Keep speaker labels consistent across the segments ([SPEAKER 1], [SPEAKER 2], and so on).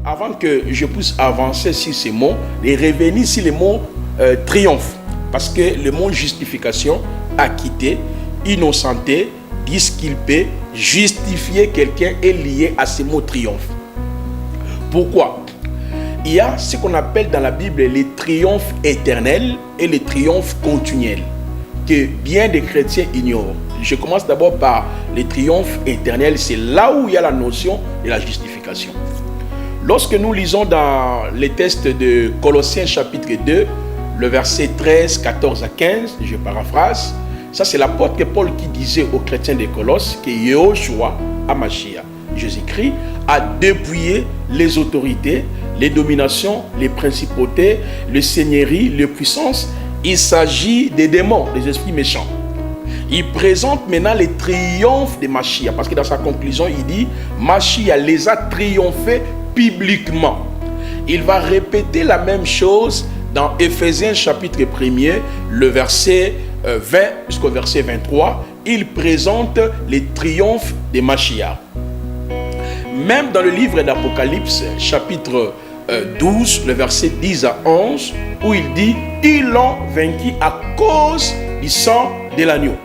[SPEAKER 1] Avant que je puisse avancer sur ces mots, et revenir sur les mots triomphe. Parce que le mot justification, acquitter, innocenter, disculper, justifier quelqu'un est lié à ce mot triomphe. Pourquoi? Il y a ce qu'on appelle dans la Bible les triomphes éternels et les triomphes continuels, que bien des chrétiens ignorent. Je commence d'abord par les triomphes éternels, c'est là où il y a la notion de la justification. Lorsque nous lisons dans les textes de Colossiens chapitre 2, le verset 13, 14 à 15, je paraphrase, ça c'est l'apôtre Paul qui disait aux chrétiens de Colosse que Yehoshua, Hamashiach, Jésus-Christ, a dépouillé les autorités, les dominations, les principautés, les seigneuries, les puissances. Il s'agit des démons, des esprits méchants. Il présente maintenant les triomphes de Mashiach, parce que dans sa conclusion, il dit Mashiach les a triomphés publiquement. Il va répéter la même chose dans Éphésiens chapitre 1er, le verset 20 jusqu'au verset 23. Il présente les triomphes de Mashiach. Même dans le livre d'Apocalypse, chapitre 12, le verset 10 à 11, où il dit « Ils l'ont vaincu à cause du sang de l'agneau ».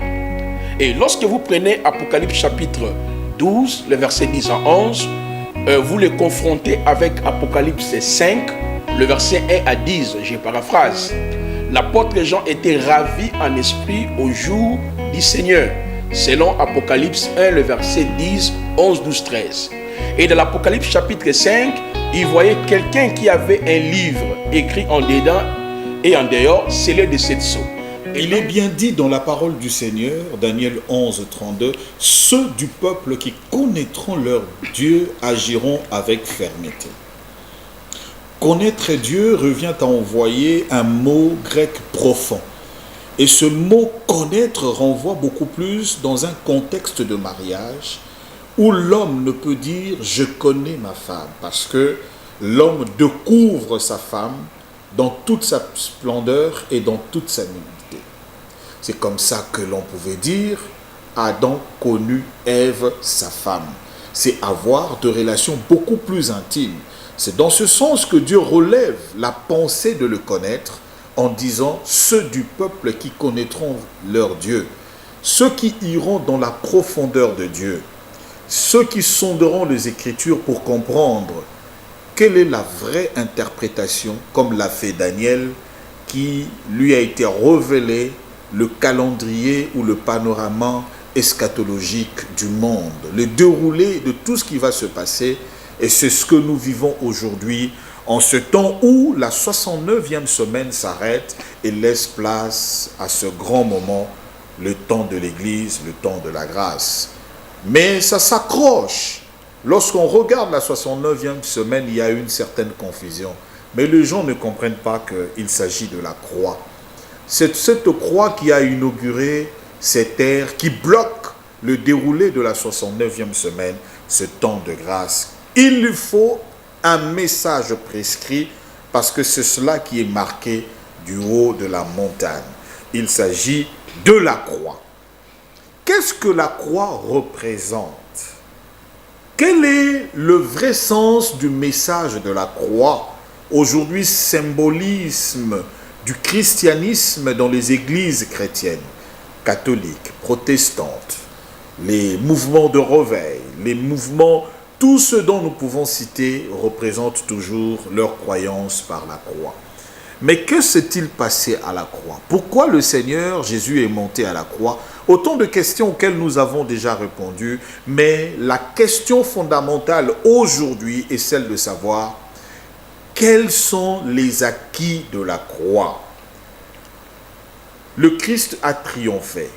[SPEAKER 1] Et lorsque vous prenez Apocalypse chapitre 12, le verset 10 à 11, vous le confrontez avec Apocalypse 5, le verset 1 à 10, je paraphrase. L'apôtre Jean était ravi en esprit au jour du Seigneur, selon Apocalypse 1, le verset 10, 11, 12, 13. Et dans l'Apocalypse chapitre 5, il voyait quelqu'un qui avait un livre écrit en dedans et en dehors, scellé de 7 sceaux.
[SPEAKER 2] Il est bien dit dans la parole du Seigneur, Daniel 11, 32, « Ceux du peuple qui connaîtront leur Dieu agiront avec fermeté. » Connaître Dieu revient à envoyer un mot grec profond. Et ce mot « connaître » renvoie beaucoup plus dans un contexte de mariage où l'homme ne peut dire « je connais ma femme » parce que l'homme découvre sa femme dans toute sa splendeur et dans toute sa nudité. C'est comme ça que l'on pouvait dire Adam connut Ève, sa femme. C'est avoir de relations beaucoup plus intimes. C'est dans ce sens que Dieu relève la pensée de le connaître en disant ceux du peuple qui connaîtront leur Dieu, ceux qui iront dans la profondeur de Dieu, ceux qui sonderont les Écritures pour comprendre quelle est la vraie interprétation, comme l'a fait Daniel, qui lui a été révélé le calendrier ou le panorama eschatologique du monde, le déroulé de tout ce qui va se passer. Et c'est ce que nous vivons aujourd'hui, en ce temps où la 69e semaine s'arrête et laisse place à ce grand moment, le temps de l'Église, le temps de la grâce. Mais ça s'accroche. Lorsqu'on regarde la 69e semaine, il y a une certaine confusion. Mais les gens ne comprennent pas qu'il s'agit de la croix. C'est cette croix qui a inauguré cette ère, qui bloque le déroulé de la 69e semaine, ce temps de grâce. Il lui faut un message prescrit parce que c'est cela qui est marqué du haut de la montagne. Il s'agit de la croix. Qu'est-ce que la croix représente? Quel est le vrai sens du message de la croix? Aujourd'hui, symbolisme du christianisme dans les églises chrétiennes, catholiques, protestantes, les mouvements de réveil, les mouvements, tout ce dont nous pouvons citer représente toujours leur croyance par la croix. Mais que s'est-il passé à la croix? Pourquoi le Seigneur Jésus est monté à la croix? Autant de questions auxquelles nous avons déjà répondu, mais la question fondamentale aujourd'hui est celle de savoir quels sont les acquis de la croix. Le Christ a triomphé.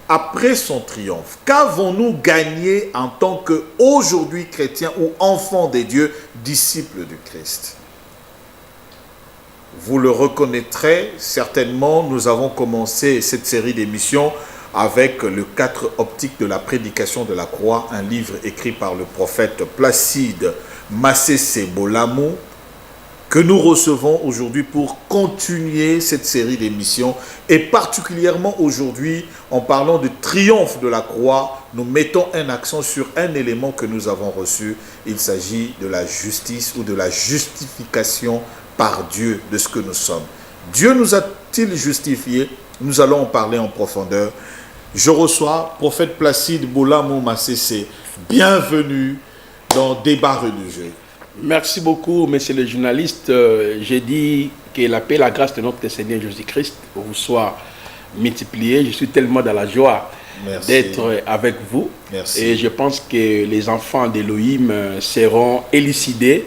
[SPEAKER 2] Après son triomphe, qu'avons-nous gagné en tant qu'aujourd'hui chrétiens ou enfants des dieux, disciples du Christ? Vous le reconnaîtrez certainement, nous avons commencé cette série d'émissions avec le 4 optique de la prédication de la croix, un livre écrit par le prophète Placide Massessé Bolamu, que nous recevons aujourd'hui pour continuer cette série d'émissions et particulièrement aujourd'hui en parlant du triomphe de la croix, nous mettons un accent sur un élément que nous avons reçu. Il s'agit de la justice ou de la justification par Dieu de ce que nous sommes. Dieu nous a-t-il justifiés? Nous allons en parler en profondeur. Je reçois prophète Placide Boulamou Massessé. Bienvenue dans Débat religieux.
[SPEAKER 1] Merci beaucoup, monsieur le journaliste. J'ai dit que la paix et la grâce de notre Seigneur Jésus-Christ vous soient multipliées. Je suis tellement dans la joie d'être avec vous.
[SPEAKER 2] Merci.
[SPEAKER 1] Et je pense que les enfants d'Élohim seront élucidés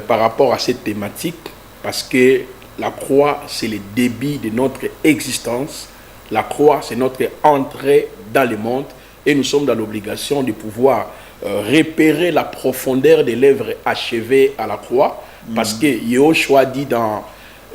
[SPEAKER 1] par rapport à cette thématique, parce que la croix, c'est le début de notre existence. La croix, c'est notre entrée dans le monde. Et nous sommes dans l'obligation de pouvoir repérer la profondeur de l'œuvre achevée à la croix. Parce que Yahushua dit dans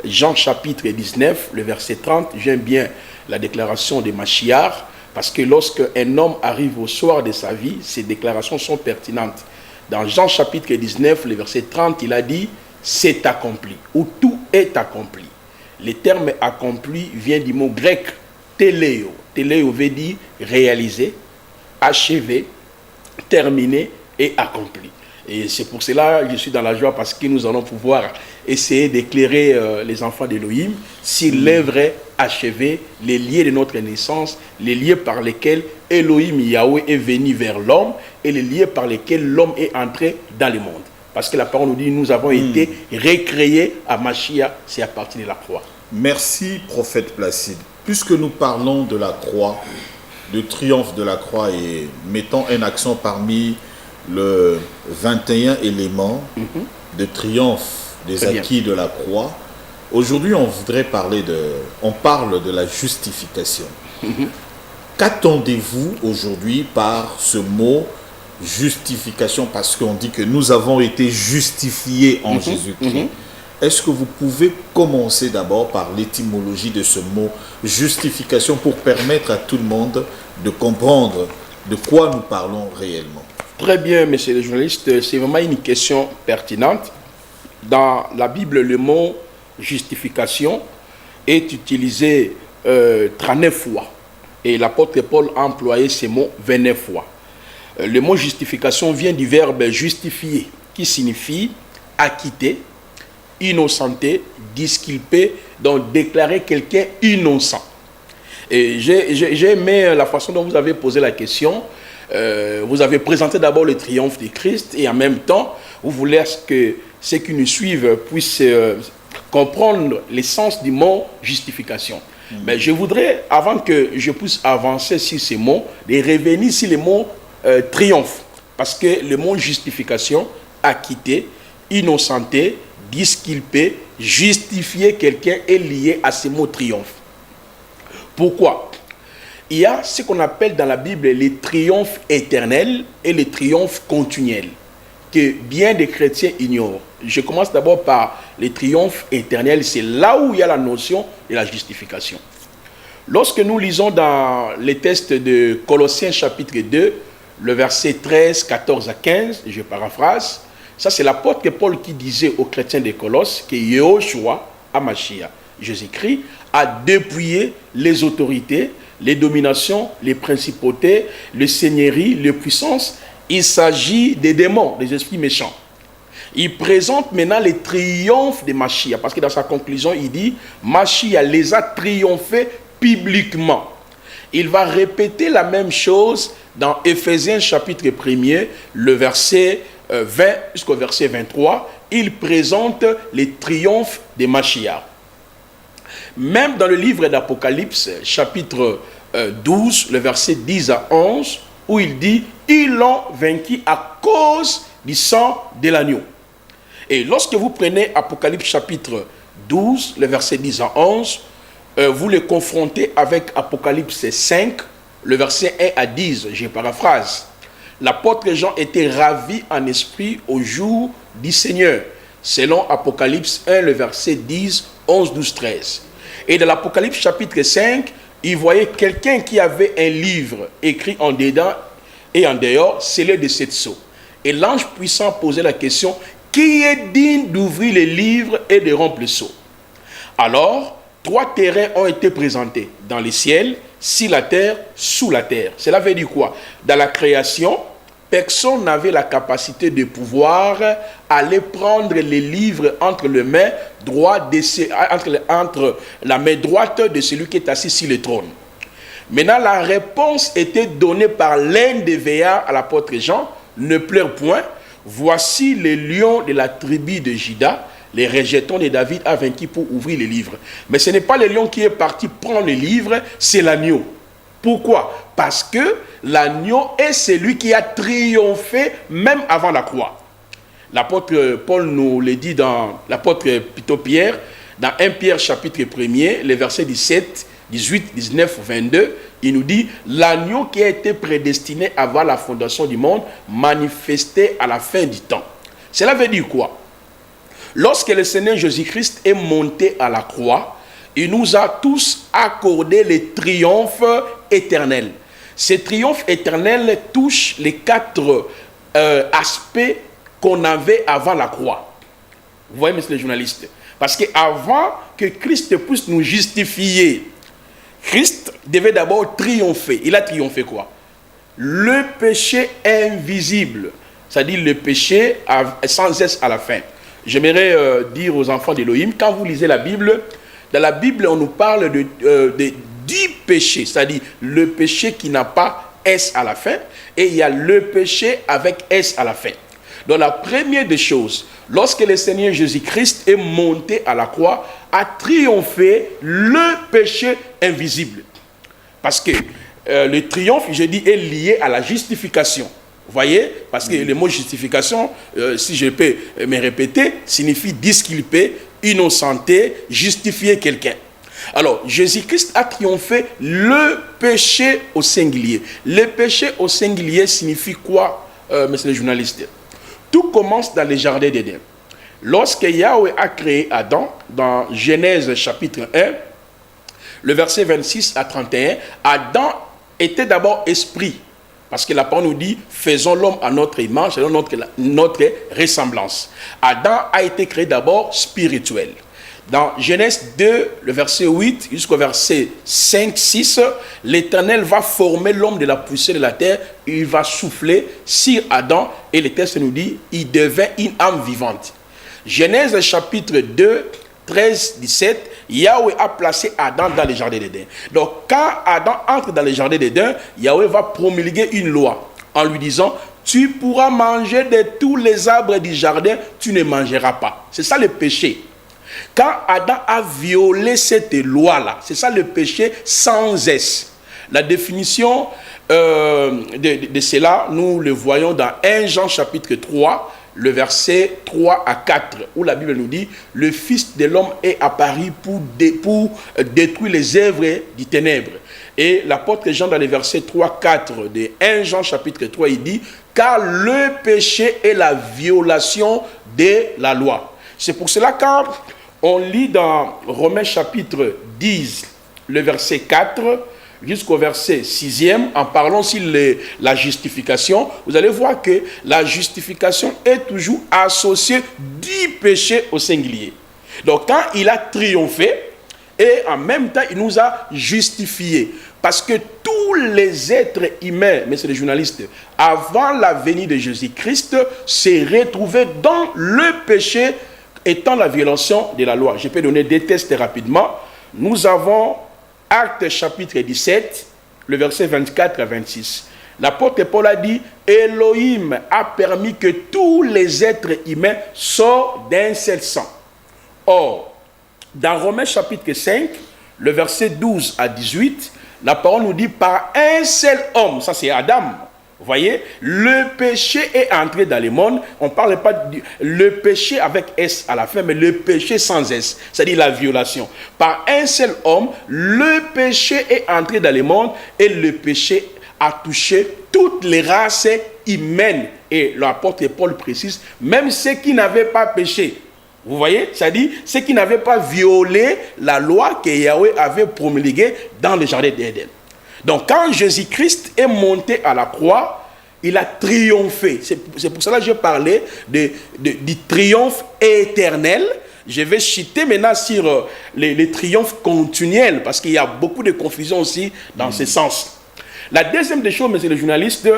[SPEAKER 1] Jean chapitre 19, le verset 30, j'aime bien la déclaration de Machiar, parce que lorsque un homme arrive au soir de sa vie, ces déclarations sont pertinentes. Dans Jean chapitre 19, le verset 30, il a dit « c'est accompli » ou « tout est accompli ». Le terme « accompli » vient du mot grec « téléo ». Téléo veut dire « réaliser », « achevé », « terminé » et « accompli ». Et c'est pour cela que je suis dans la joie, parce que nous allons pouvoir essayer d'éclairer les enfants d'Élohim sur l'œuvre achevée, les liens de notre naissance, les liens par lesquels Elohim Yahweh est venu vers l'homme et les liens par lesquels l'homme est entré dans le monde. Parce que la parole nous dit, nous avons été recréés à Mashiach, c'est à partir de la croix.
[SPEAKER 2] Merci, prophète Placide. Puisque nous parlons de la croix, du triomphe de la croix, et mettons un accent parmi le 21 éléments de triomphe des acquis de la croix. Aujourd'hui, on parle de la justification. Qu'attendez-vous aujourd'hui par ce mot justification? Parce qu'on dit que nous avons été justifiés en Jésus-Christ. Est-ce que vous pouvez commencer d'abord par l'étymologie de ce mot justification pour permettre à tout le monde de comprendre de quoi nous parlons réellement?
[SPEAKER 1] Très bien, monsieur le journaliste, c'est vraiment une question pertinente. Dans la Bible, le mot justification est utilisé 39 fois. Et l'apôtre Paul a employé ce mot 29 fois. Le mot justification vient du verbe justifier, qui signifie acquitter, innocenter, disculper, donc déclarer quelqu'un innocent. Et j'ai aimé la façon dont vous avez posé la question. Vous avez présenté d'abord le triomphe de Christ et en même temps, vous voulez que ceux qui nous suivent puissent comprendre l'essence du mot justification. Mais je voudrais, avant que je puisse avancer sur ces mots, de revenir sur le mot triomphe. Parce que le mot justification, acquitter, innocenter, disculper, justifier quelqu'un est lié à ce mot triomphe. Pourquoi? Il y a ce qu'on appelle dans la Bible les triomphes éternels et les triomphes continuels, que bien des chrétiens ignorent. Je commence d'abord par les triomphes éternels, c'est là où il y a la notion de la justification. Lorsque nous lisons dans les textes de Colossiens chapitre 2, le verset 13, 14 à 15, je paraphrase, ça c'est l'apôtre Paul qui disait aux chrétiens de Colosse que Yahushua, Hamashiach, Jésus-Christ, a dépouillé les autorités, les dominations, les principautés, les seigneuries, les puissances. Il s'agit des démons, des esprits méchants. Il présente maintenant les triomphes de Mashiach, parce que dans sa conclusion, il dit Mashiach les a triomphés publiquement. Il va répéter la même chose dans Éphésiens chapitre 1er, le verset 20 jusqu'au verset 23. Il présente les triomphes de Mashiach. Même dans le livre d'Apocalypse, chapitre 12, le verset 10 à 11, où il dit « Ils l'ont vaincu à cause du sang de l'agneau ». Et lorsque vous prenez Apocalypse chapitre 12, le verset 10 à 11, vous le confrontez avec Apocalypse 5, le verset 1 à 10, je paraphrase. L'apôtre Jean était ravi en esprit au jour du Seigneur, selon Apocalypse 1, le verset 10, 11, 12, 13. Et dans l'Apocalypse chapitre 5, il voyait quelqu'un qui avait un livre écrit en dedans et en dehors, scellé de 7 sceaux. Et l'ange puissant posait la question, qui est digne d'ouvrir les livres et de rompre les sceaux? Alors, 3 terrains ont été présentés dans le ciel, sur la terre, sous la terre. Cela veut dire quoi? Dans la création, personne n'avait la capacité de pouvoir aller prendre les livres entre les mains droites entre la main droite de celui qui est assis sur le trône. Maintenant, la réponse était donnée par l'un des veillards à l'apôtre Jean. Ne pleure point. Voici les lions de la tribu de Juda. Les rejetons de David a vaincu pour ouvrir les livres. Mais ce n'est pas le lion qui est parti prendre les livres, c'est l'agneau. Pourquoi? Parce que l'agneau est celui qui a triomphé même avant la croix. L'apôtre Paul nous le dit dans l'apôtre Pierre, dans 1 Pierre chapitre 1er, les versets 17, 18, 19, 22, il nous dit « L'agneau qui a été prédestiné avant la fondation du monde, manifesté à la fin du temps. » Cela veut dire quoi? Lorsque le Seigneur Jésus-Christ est monté à la croix, il nous a tous accordé les triomphes éternels. Ces triomphes éternels touchent les 4 aspects qu'on avait avant la croix. Vous voyez, monsieur le journaliste? Parce qu'avant que Christ puisse nous justifier, Christ devait d'abord triompher. Il a triomphé quoi? Le péché invisible, c'est-à-dire le péché sans S à la fin. J'aimerais dire aux enfants d'Élohim, quand vous lisez la Bible, dans la Bible, on nous parle de 10 péchés, c'est-à-dire le péché qui n'a pas S à la fin, et il y a le péché avec S à la fin. Donc la première des choses, lorsque le Seigneur Jésus-Christ est monté à la croix, a triomphé le péché invisible. Parce que le triomphe, je dis, est lié à la justification. Vous voyez? Parce que le mot justification, si je peux me répéter, signifie disculper, innocenter, justifier quelqu'un. Alors, Jésus-Christ a triomphé le péché au singulier. Le péché au singulier signifie quoi, monsieur le journaliste? Tout commence dans le jardin d'Éden. Lorsque Yahweh a créé Adam, dans Genèse chapitre 1, le verset 26 à 31, Adam était d'abord esprit. Parce que la parole nous dit, faisons l'homme à notre image, selon notre ressemblance. Adam a été créé d'abord spirituel. Dans Genèse 2, le verset 8 jusqu'au verset 5, 6, l'Éternel va former l'homme de la poussière de la terre, il va souffler sur Adam, et le texte nous dit, il devint une âme vivante. Genèse chapitre 2, 13, 17, Yahweh a placé Adam dans le jardin d'Éden. Donc quand Adam entre dans le jardin d'Éden, Yahweh va promulguer une loi en lui disant, tu pourras manger de tous les arbres du jardin, tu ne mangeras pas. C'est ça le péché. Quand Adam a violé cette loi-là, c'est ça le péché sans S. La définition de cela, nous le voyons dans 1 Jean chapitre 3, le verset 3 à 4, où la Bible nous dit, le Fils de l'homme est apparu pour détruire les œuvres du ténèbre. Et l'apôtre Jean, dans les versets 3, 4 de 1 Jean chapitre 3, il dit, car le péché est la violation de la loi. C'est pour cela quand on lit dans Romains chapitre 10, le verset 4, jusqu'au verset 6e, en parlant sur la justification, vous allez voir que la justification est toujours associée du péché au singulier. Donc quand il a triomphé, et en même temps il nous a justifiés, parce que tous les êtres humains, messieurs les journalistes, avant la venue de Jésus-Christ, s'est retrouvé dans le péché étant la violation de la loi. Je peux donner des tests rapidement. Nous avons Actes chapitre 17, le verset 24 à 26. L'apôtre Paul a dit, Elohim a permis que tous les êtres humains sortent d'un seul sang. Or, dans Romains chapitre 5, le verset 12 à 18, la parole nous dit, par un seul homme, ça c'est Adam. Vous voyez, le péché est entré dans le monde. On ne parle pas le péché avec S à la fin, mais le péché sans S, c'est-à-dire la violation. Par un seul homme, le péché est entré dans le monde et le péché a touché toutes les races humaines. Et l'apôtre Paul précise, même ceux qui n'avaient pas péché. Vous voyez, c'est-à-dire ceux qui n'avaient pas violé la loi que Yahweh avait promulguée dans le jardin d'Éden. Donc quand Jésus-Christ est monté à la croix, il a triomphé. C'est pour cela que je parlais du triomphe éternel. je vais chuter maintenant sur les triomphes continuels, parce qu'il y a beaucoup de confusion aussi dans ce sens. La deuxième des choses, monsieur le journaliste,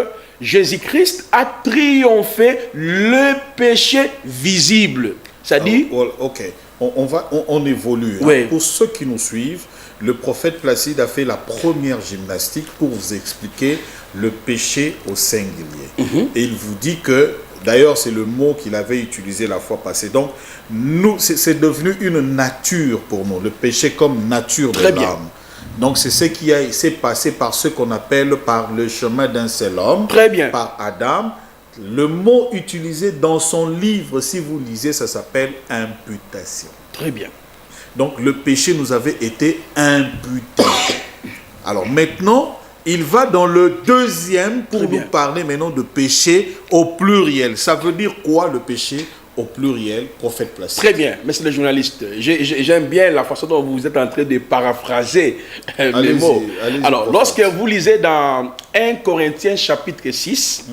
[SPEAKER 1] Jésus-Christ a triomphé le péché visible. C'est-à-dire...
[SPEAKER 2] ok, on évolue.
[SPEAKER 1] Oui.
[SPEAKER 2] Pour ceux qui nous suivent, le prophète Placide a fait la première gymnastique pour vous expliquer le péché au singulier. Et il vous dit que, d'ailleurs c'est le mot qu'il avait utilisé la fois passée, donc nous, c'est devenu une nature pour nous, le péché comme nature de l'âme. Donc c'est ce qui s'est passé par ce qu'on appelle par le chemin d'un seul homme, par Adam. Le mot utilisé dans son livre, si vous lisez, ça s'appelle imputation.
[SPEAKER 1] Très bien.
[SPEAKER 2] Donc le péché nous avait été imputé. Alors maintenant, il va dans le deuxième pour nous parler maintenant de péché au pluriel. Ça veut dire quoi le péché au pluriel, prophète Placide?
[SPEAKER 1] Très bien, monsieur le journaliste. J'aime bien la façon dont vous êtes en train de paraphraser les mots. Alors, lorsque vous lisez dans 1 Corinthiens chapitre 6,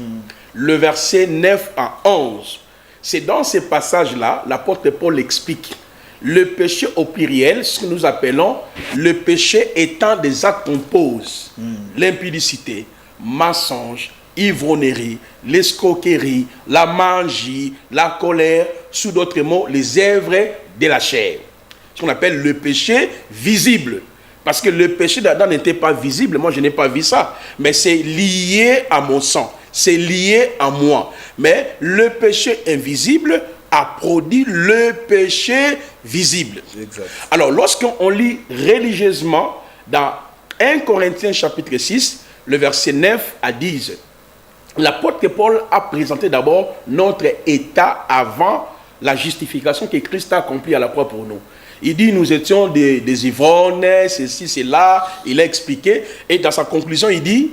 [SPEAKER 1] le verset 9 à 11, c'est dans ces passages-là, l'apôtre Paul explique le péché au pluriel, ce que nous appelons le péché étant des actes qu'on pose, l'impudicité, mensonge, ivrognerie, l'escroquerie, la magie, la colère, sous d'autres mots, les œuvres de la chair. Ce qu'on appelle le péché visible. Parce que le péché d'Adam n'était pas visible, moi je n'ai pas vu ça. Mais c'est lié à mon sang, c'est lié à moi. Mais le péché invisible a produit le péché visible. Exact. Alors lorsqu'on lit religieusement dans 1 Corinthiens chapitre 6, le verset 9 à 10, l'apôtre Paul a présenté d'abord notre état avant la justification que Christ a accomplie à la croix pour nous. Il dit nous étions des ivrognes, ceci, cela, il a expliqué. Et dans sa conclusion, il dit,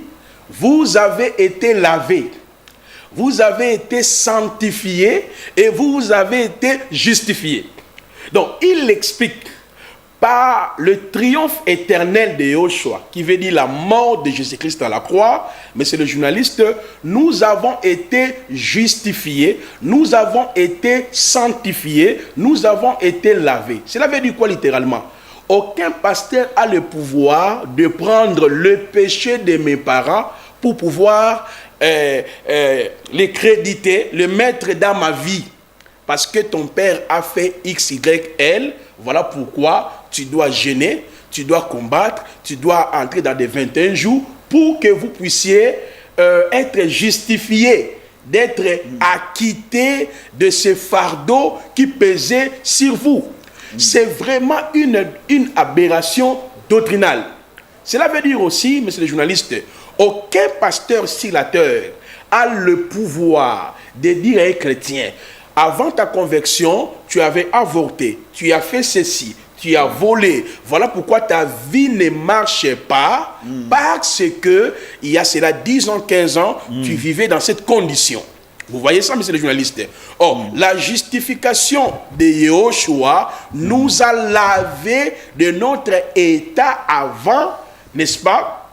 [SPEAKER 1] vous avez été lavés, vous avez été sanctifiés et vous avez été justifiés. Donc, il explique par le triomphe éternel de Yahushua, qui veut dire la mort de Jésus-Christ à la croix. Monsieur le journaliste, nous avons été justifiés, nous avons été sanctifiés, nous avons été lavés. Cela veut dire quoi littéralement? Aucun pasteur a le pouvoir de prendre le péché de mes parents pour pouvoir les créditer, le mettre dans ma vie. Parce que ton père a fait X, Y, L, voilà pourquoi tu dois gêner, tu dois combattre, tu dois entrer dans des 21 jours pour que vous puissiez être justifié, d'être acquitté de ce fardeau qui pesait sur vous. C'est vraiment une aberration doctrinale. Cela veut dire aussi, monsieur le journaliste, aucun pasteur silateur a le pouvoir de dire à un chrétien, avant ta conversion, tu avais avorté, tu as fait ceci, tu as volé. Voilà pourquoi ta vie ne marche pas, parce que il y a cela 10 ans, 15 ans, tu vivais dans cette condition. Vous voyez ça, monsieur le journaliste? Or, la justification de Yahushua nous a lavé de notre état avant, n'est-ce pas?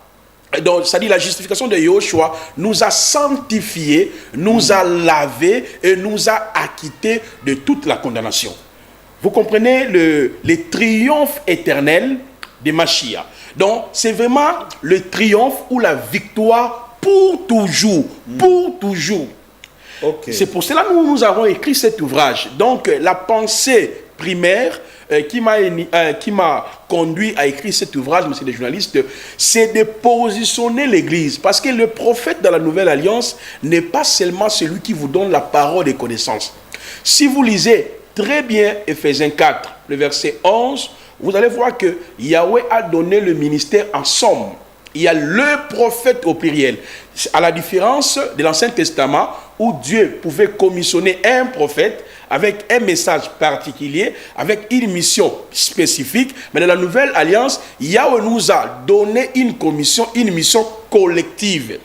[SPEAKER 1] Donc, c'est-à-dire la justification de Yahushua nous a sanctifiés, nous a lavés et nous a acquittés de toute la condamnation. Vous comprenez le triomphe éternel de Mashiach. Donc, c'est vraiment le triomphe ou la victoire pour toujours. Pour toujours. Okay. C'est pour cela que nous avons écrit cet ouvrage. Donc, la pensée primaire qui m'a conduit à écrire cet ouvrage, monsieur le journaliste, c'est de positionner l'Église. Parce que le prophète dans la Nouvelle Alliance n'est pas seulement celui qui vous donne la parole des connaissances. Si vous lisez très bien Éphésiens 4, le verset 11, vous allez voir que Yahweh a donné le ministère en somme. Il y a le prophète au pluriel. À la différence de l'Ancien Testament, où Dieu pouvait commissionner un prophète avec un message particulier, avec une mission spécifique. Mais dans la Nouvelle Alliance, Yahweh nous a donné une commission, une mission collective.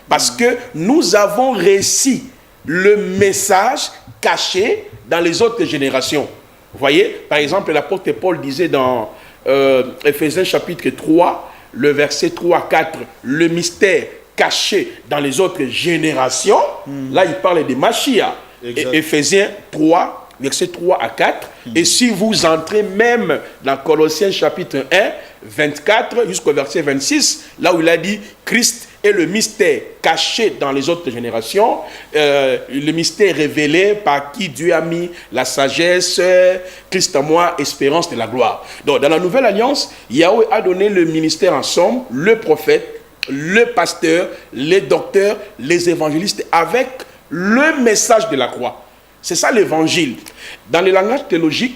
[SPEAKER 1] Parce que nous avons réussi le message caché dans les autres générations. Vous voyez, par exemple, l'apôtre Paul disait dans Éphésiens chapitre 3, le verset 3 à 4, le mystère caché dans les autres générations. Là, il parle de Mashiach. Éphésiens 3, versets 3 à 4. Et si vous entrez même dans Colossiens chapitre 1, 24 jusqu'au verset 26, là où il a dit Christ est le mystère caché dans les autres générations, le mystère révélé par qui Dieu a mis la sagesse, Christ en moi, espérance de la gloire. Donc dans la nouvelle alliance, Yahweh a donné le ministère en somme, le prophète, le pasteur, les docteurs, les évangélistes, avec le message de la croix. C'est ça l'évangile. Dans le langage théologique,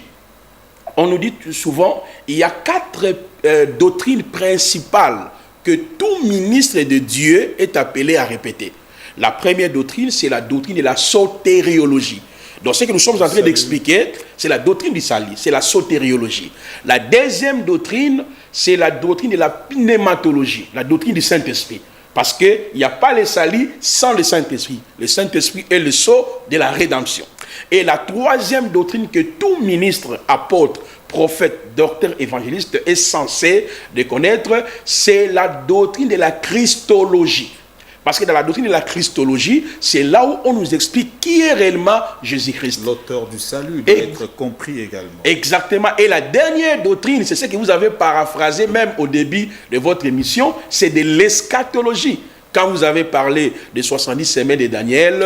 [SPEAKER 1] on nous dit souvent, il y a 4 doctrines principales que tout ministre de Dieu est appelé à répéter. La première doctrine, c'est la doctrine de la sotériologie. Donc ce que nous sommes en train d'expliquer, c'est la doctrine du salut, c'est la sotériologie. La deuxième doctrine, c'est la doctrine de la pneumatologie, la doctrine du Saint-Esprit. Parce qu'il n'y a pas le salut sans le Saint-Esprit. Le Saint-Esprit est le sceau de la rédemption. Et la troisième doctrine que tout ministre, apôtre, prophète, docteur, évangéliste est censé de connaître, c'est la doctrine de la Christologie. Parce que dans la doctrine de la Christologie, c'est là où on nous explique qui est réellement Jésus-Christ.
[SPEAKER 2] L'auteur du salut doit être compris également.
[SPEAKER 1] Exactement. Et la dernière doctrine, c'est ce que vous avez paraphrasé même au début de votre émission, c'est de l'eschatologie. Quand vous avez parlé des 70 semaines de Daniel,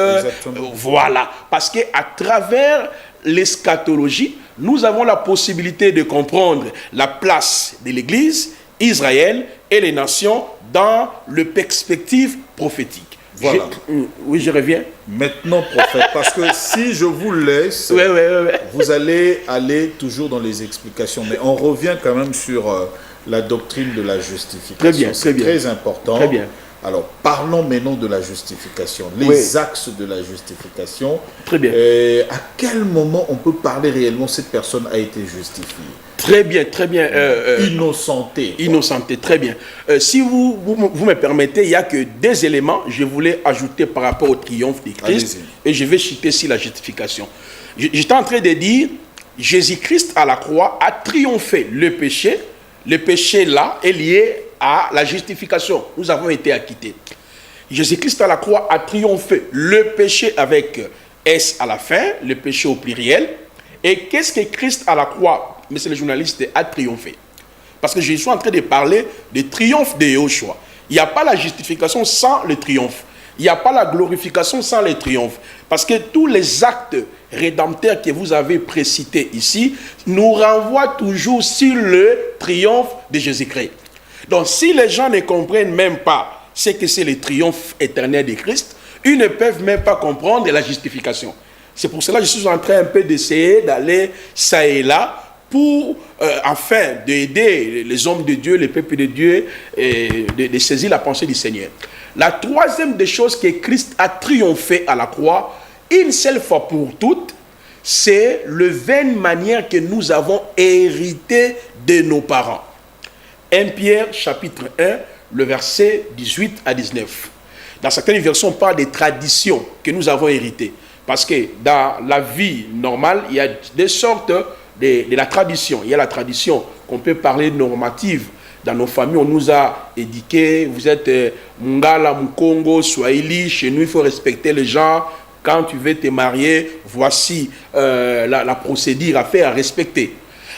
[SPEAKER 1] voilà. Parce qu'à travers l'eschatologie, nous avons la possibilité de comprendre la place de l'Église, Israël et les nations dans le perspective prophétique.
[SPEAKER 2] Voilà.
[SPEAKER 1] Oui, je reviens.
[SPEAKER 2] Maintenant, prophète, parce que si je vous laisse, vous allez aller toujours dans les explications. Mais on revient quand même sur la doctrine de la justification.
[SPEAKER 1] Très bien,
[SPEAKER 2] c'est très important.
[SPEAKER 1] Très bien.
[SPEAKER 2] Alors, parlons maintenant de la justification, les axes de la justification.
[SPEAKER 1] Très bien.
[SPEAKER 2] À quel moment on peut parler réellement cette personne a été justifiée?
[SPEAKER 1] Très bien, très bien.
[SPEAKER 2] Innocenté.
[SPEAKER 1] Innocenté, très bien. Si vous me permettez, il n'y a que 2 éléments que je voulais ajouter par rapport au triomphe de Christ. Et je vais citer ici la justification. J'étais en train de dire, Jésus-Christ à la croix a triomphé le péché. Le péché là est lié à la justification. Nous avons été acquittés. Jésus-Christ à la croix a triomphé le péché avec S à la fin, le péché au pluriel. Et qu'est-ce que Christ à la croix, monsieur le journaliste, a triomphé? Parce que je suis en train de parler du triomphe de Yahushua. Il n'y a pas la justification sans le triomphe. Il n'y a pas la glorification sans le triomphe. Parce que tous les actes rédempteurs que vous avez précités ici nous renvoient toujours sur le triomphe de Jésus-Christ. Donc si les gens ne comprennent même pas ce que c'est le triomphe éternel de Christ, ils ne peuvent même pas comprendre la justification. C'est pour cela que je suis en train un peu d'essayer d'aller ça et là pour, afin d'aider les hommes de Dieu, les peuples de Dieu, de saisir la pensée du Seigneur. La troisième des choses que Christ a triomphé à la croix, une seule fois pour toutes, c'est la vaine manière que nous avons hérité de nos parents. 1 Pierre chapitre 1, le verset 18 à 19. Dans certaines versions, on parle des traditions que nous avons héritées. Parce que dans la vie normale, il y a des sortes de la tradition. Il y a la tradition qu'on peut parler normative. Dans nos familles, on nous a éduqué, vous êtes Mungala, Mukongo, Swahili, chez nous, il faut respecter les gens. Quand tu veux te marier, voici la procédure à faire, à respecter.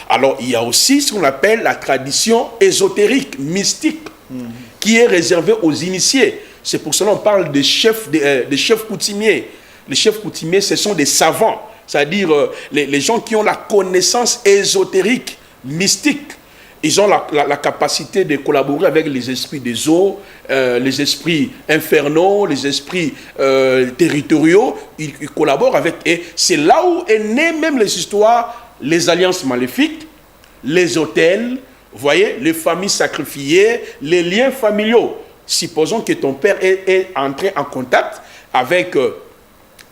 [SPEAKER 1] Alors, il y a aussi ce qu'on appelle la tradition ésotérique, mystique, qui est réservée aux initiés. C'est pour cela qu'on parle de chefs coutumiers. Les chefs coutumiers, ce sont des savants, c'est-à-dire les gens qui ont la connaissance ésotérique, mystique. Ils ont la capacité de collaborer avec les esprits des eaux, les esprits infernaux, les esprits territoriaux. Ils collaborent avec. Et c'est là où est née même les histoires, les alliances maléfiques, les autels, vous voyez, les familles sacrifiées, les liens familiaux. Supposons que ton père est entré en contact avec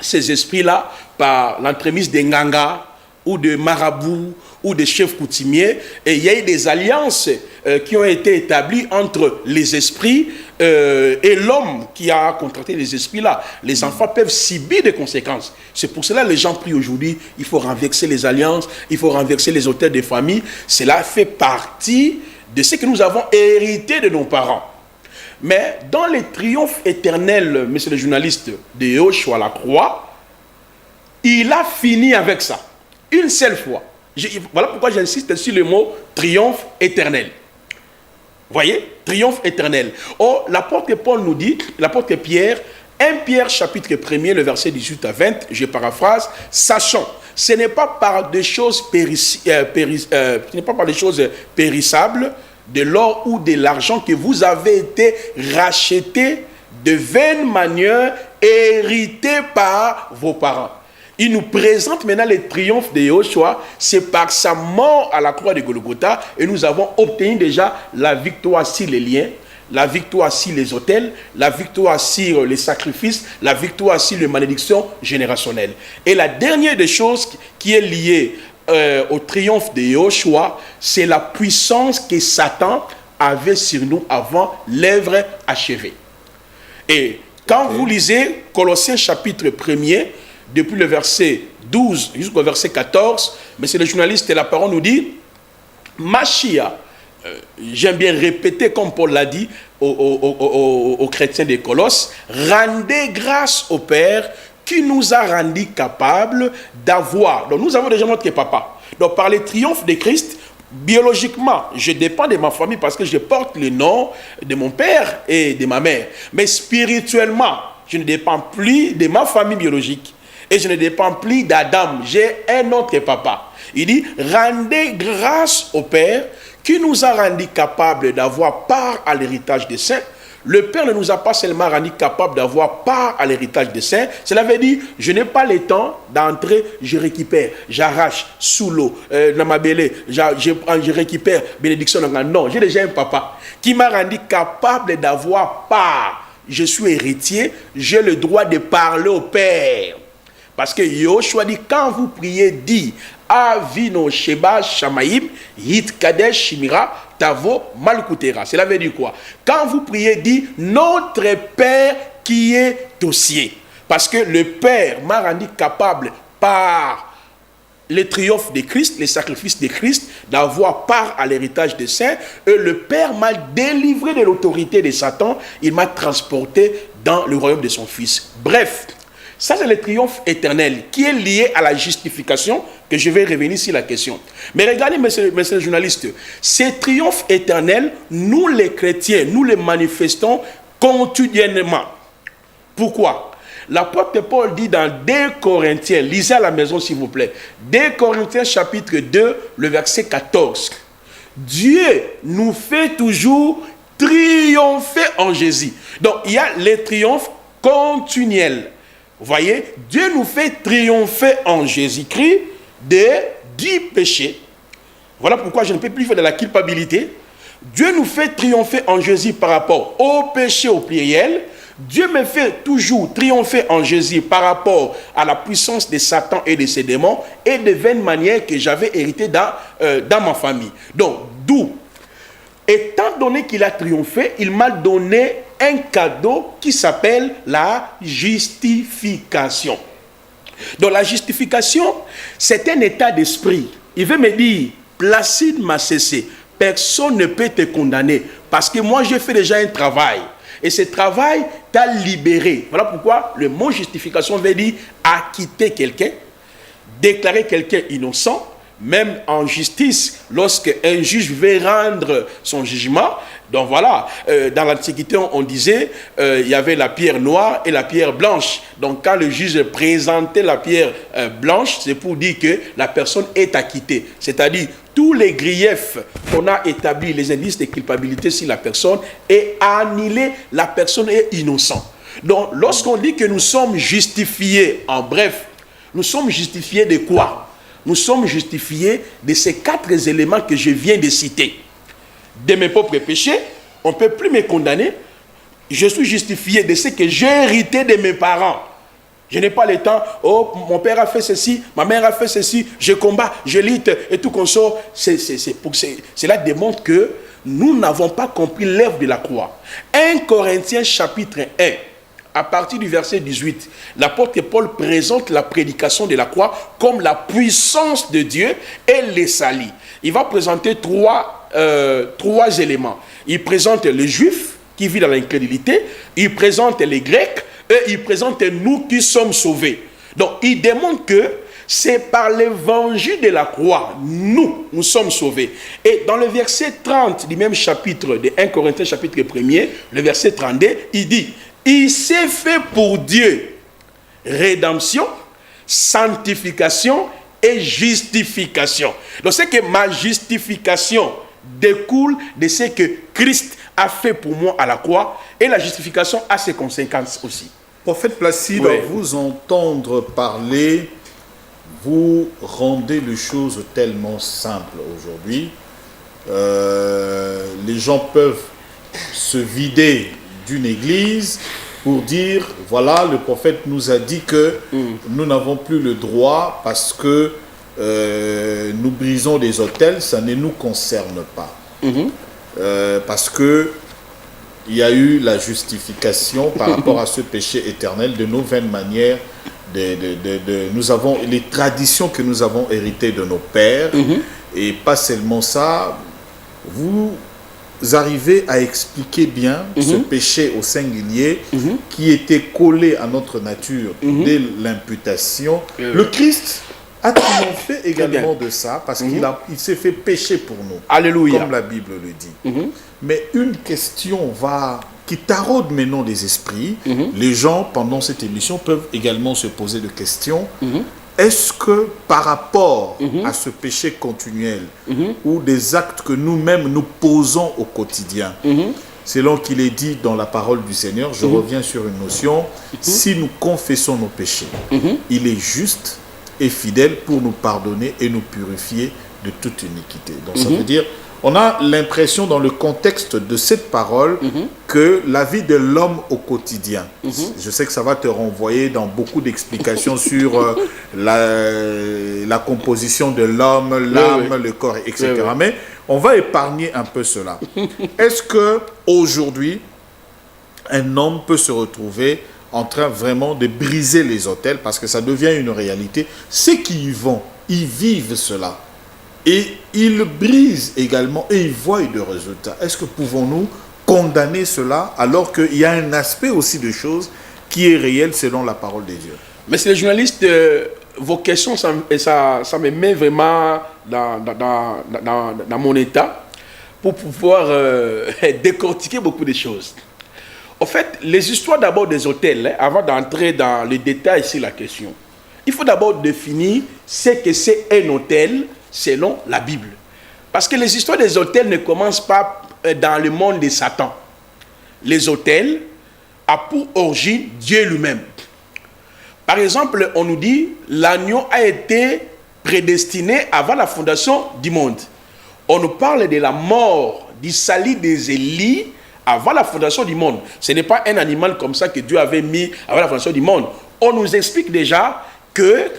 [SPEAKER 1] ces esprits-là par l'entremise des Nganga ou de marabouts ou des chefs coutumiers, et il y a eu des alliances qui ont été établies entre les esprits et l'homme qui a contracté les esprits-là. Les enfants peuvent subir des conséquences. C'est pour cela que les gens prient aujourd'hui, il faut renverser les alliances, il faut renverser les autels des familles. Cela fait partie de ce que nous avons hérité de nos parents. Mais dans les triomphes éternels, monsieur le journaliste, de Yahushua à la croix, il a fini avec ça. Une seule fois. Voilà pourquoi j'insiste sur le mot triomphe éternel. Voyez, triomphe éternel. Or, l'apôtre Paul nous dit, l'apôtre Pierre, 1 Pierre chapitre 1er, le verset 18 à 20, je paraphrase, sachant, ce n'est pas par des choses périssables, de l'or ou de l'argent que vous avez été rachetés de vaines manières, hérités par vos parents. Il nous présente maintenant le triomphe de Yahushua. C'est par sa mort à la croix de Golgotha et nous avons obtenu déjà la victoire sur les liens, la victoire sur les autels, la victoire sur les sacrifices, la victoire sur les malédictions générationnelles. Et la dernière des choses qui est liée au triomphe de Yahushua, c'est la puissance que Satan avait sur nous avant l'œuvre achevée. Et quand vous lisez Colossiens chapitre 1er, depuis le verset 12 jusqu'au verset 14, mais c'est le journaliste et la parole nous dit, Mashiach, j'aime bien répéter comme Paul l'a dit aux chrétiens des Colosses, rendez grâce au Père qui nous a rendus capables d'avoir, donc nous avons déjà notre papa, donc par le triomphe de Christ, biologiquement, je dépends de ma famille parce que je porte le nom de mon père et de ma mère, mais spirituellement, je ne dépends plus de ma famille biologique. Et je ne dépends plus d'Adam. J'ai un autre papa. Il dit, rendez grâce au Père qui nous a rendus capables d'avoir part à l'héritage des saints. Le Père ne nous a pas seulement rendus capables d'avoir part à l'héritage des saints. Cela veut dire, je n'ai pas le temps d'entrer, je récupère, j'arrache sous l'eau, dans ma belée, je récupère bénédiction. Non, j'ai déjà un papa qui m'a rendu capable d'avoir part. Je suis héritier, j'ai le droit de parler au Père. Parce que Yahushua dit, quand vous priez, dit, Avino Sheba Shamaim, Hit Kadesh Shimira, Tavo Malkutera. Cela veut dire quoi? Quand vous priez, dit, notre Père qui est aux cieux. Parce que le Père m'a rendu capable par le triomphe de Christ, les sacrifices de Christ, d'avoir part à l'héritage des saints. Et le Père m'a délivré de l'autorité de Satan. Il m'a transporté dans le royaume de son Fils. Bref. Ça, c'est le triomphe éternel qui est lié à la justification, que je vais revenir sur la question. Mais regardez, messieurs les journalistes, ces triomphes éternels, nous les chrétiens, nous les manifestons quotidiennement. Pourquoi? L'apôtre Paul dit dans 2 Corinthiens, lisez à la maison s'il vous plaît, 2 Corinthiens chapitre 2, le verset 14. Dieu nous fait toujours triompher en Jésus. Donc, il y a les triomphes continuels. Vous voyez, Dieu nous fait triompher en Jésus-Christ de 10 péchés. Voilà pourquoi je ne peux plus faire de la culpabilité. Dieu nous fait triompher en Jésus par rapport au péché au pluriel. Dieu me fait toujours triompher en Jésus par rapport à la puissance de Satan et de ses démons et de vaines manières que j'avais héritées dans ma famille. Donc, d'où, étant donné qu'il a triomphé, il m'a donné un cadeau qui s'appelle la justification. Donc la justification, c'est un état d'esprit. Il veut me dire, Placide m'a cessé. Personne ne peut te condamner parce que moi j'ai fait déjà un travail. Et ce travail t'a libéré. Voilà pourquoi le mot justification veut dire acquitter quelqu'un, déclarer quelqu'un innocent. Même en justice, lorsque un juge veut rendre son jugement, donc voilà, dans l'Antiquité, on disait, il y avait la pierre noire et la pierre blanche. Donc quand le juge présentait la pierre blanche, c'est pour dire que la personne est acquittée. C'est-à-dire, tous les griefs qu'on a établis, les indices de culpabilité sur la personne, est annulé, la personne est innocente. Donc lorsqu'on dit que nous sommes justifiés, en bref, nous sommes justifiés de quoi? Nous sommes justifiés de ces 4 éléments que je viens de citer. De mes propres péchés, on ne peut plus me condamner. Je suis justifié de ce que j'ai hérité de mes parents. Je n'ai pas le temps, oh, mon père a fait ceci, ma mère a fait ceci, je combats, je lutte et tout consort. Cela démontre que nous n'avons pas compris l'œuvre de la croix. 1 Corinthiens chapitre 1. À partir du verset 18, l'apôtre Paul présente la prédication de la croix comme la puissance de Dieu et les salut. Il va présenter trois éléments. Il présente les Juifs qui vivent dans l'incrédulité, il présente les Grecs et il présente nous qui sommes sauvés. Donc il démontre que C'est par l'évangile de la croix, nous sommes sauvés. Et dans le verset 30 du même chapitre de 1 Corinthiens chapitre 1er, le verset 32, il dit, il s'est fait pour Dieu rédemption, sanctification et justification. Donc c'est que ma justification découle de ce que Christ a fait pour moi à la croix, et la justification a ses conséquences aussi.
[SPEAKER 2] Prophète Placide,
[SPEAKER 1] Oui.
[SPEAKER 2] à vous entendre parler, vous rendez les choses tellement simples aujourd'hui. Les gens peuvent se vider d'une église pour dire, voilà, le prophète nous a dit que nous n'avons plus le droit parce que nous brisons des autels, ça ne nous concerne pas. Parce que il y a eu la justification par rapport à ce péché éternel de nos vaines manières. Nous avons les traditions que nous avons héritées de nos pères. Et pas seulement ça, vous arrivez à expliquer bien ce péché au singulier qui était collé à notre nature dès l'imputation. Le Christ a triomphé également de ça parce qu'il s'est fait pécher pour nous.
[SPEAKER 1] Alléluia.
[SPEAKER 2] Comme la Bible le dit. Mais une question qui taraude maintenant les esprits. Les gens, pendant cette émission, peuvent également se poser des questions. Est-ce que par rapport à ce péché continuel ou des actes que nous-mêmes nous posons au quotidien, selon qu'il est dit dans la parole du Seigneur, je reviens sur une notion, si nous confessons nos péchés, il est juste et fidèle pour nous pardonner et nous purifier de toute iniquité. Donc ça veut dire, on a l'impression dans le contexte de cette parole que la vie de l'homme au quotidien, je sais que ça va te renvoyer dans beaucoup d'explications sur la composition de l'homme, l'âme, le corps, etc. Mais on va épargner un peu cela. Est-ce que aujourd'hui, un homme peut se retrouver en train vraiment de briser les autels, parce que ça devient une réalité. Ceux qui y vont, ils vivent cela. Et ils brisent également et ils voient des résultats. Est-ce que pouvons-nous condamner cela alors qu'il y a un aspect aussi de choses qui est réel selon la parole de Dieu?
[SPEAKER 1] Monsieur le journaliste, vos questions, ça me met vraiment dans mon état pour pouvoir décortiquer beaucoup de choses. En fait, les histoires d'abord des hôtels, avant d'entrer dans les détails sur la question, il faut d'abord définir ce que c'est un hôtel selon la Bible. Parce que les histoires des hôtels ne commencent pas dans le monde de Satan. Les hôtels ont pour origine Dieu lui-même. Par exemple, on nous dit l'agneau a été prédestiné avant la fondation du monde. On nous parle de la mort du salut des Élis avant la fondation du monde. Ce n'est pas un animal comme ça que Dieu avait mis avant la fondation du monde. On nous explique déjà que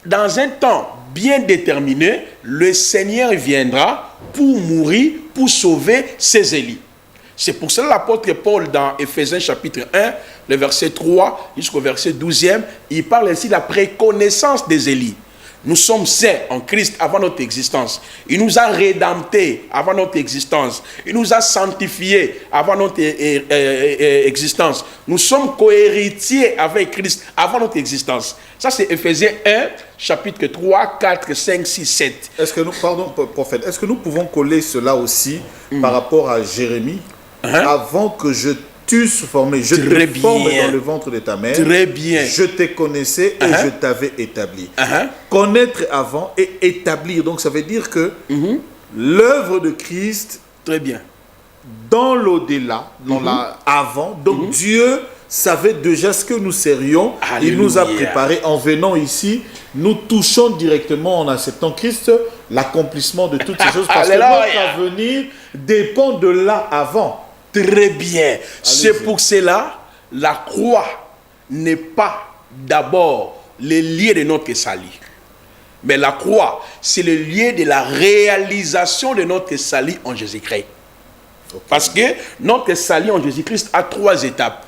[SPEAKER 1] dans un temps bien déterminé, le Seigneur viendra pour mourir, pour sauver ses Élis. C'est pour cela l'apôtre Paul dans Éphésiens chapitre 1, le verset 3 jusqu'au verset 12e, il parle ainsi de la préconnaissance des Élis. Nous sommes saints en Christ avant notre existence. Il nous a rédemptés avant notre existence. Il nous a sanctifiés avant notre existence. Nous sommes cohéritiers avec Christ avant notre existence. Ça, c'est Éphésiens 1, chapitre 3, 4, 5, 6, 7.
[SPEAKER 2] Est-ce que nous, pardon, prophète, est-ce que nous pouvons coller cela aussi par rapport à Jérémie? Avant que je t'eusse formé, je te formé dans le ventre de ta mère.
[SPEAKER 1] Très bien.
[SPEAKER 2] Je te connaissais et je t'avais établi. Connaître avant et établir. Donc ça veut dire que l'œuvre de Christ,
[SPEAKER 1] très bien,
[SPEAKER 2] dans l'au-delà, dans avant, donc Dieu savait déjà ce que nous serions. Alléluia. Il nous a préparé en venant ici. Nous touchons directement en acceptant Christ l'accomplissement de toutes ces choses parce que notre avenir dépend de là avant.
[SPEAKER 1] Très bien. C'est pour cela, la croix n'est pas d'abord le lieu de notre salut. Mais la croix, c'est le lieu de la réalisation de notre salut en Jésus-Christ. Parce que notre salut en Jésus-Christ a 3 étapes.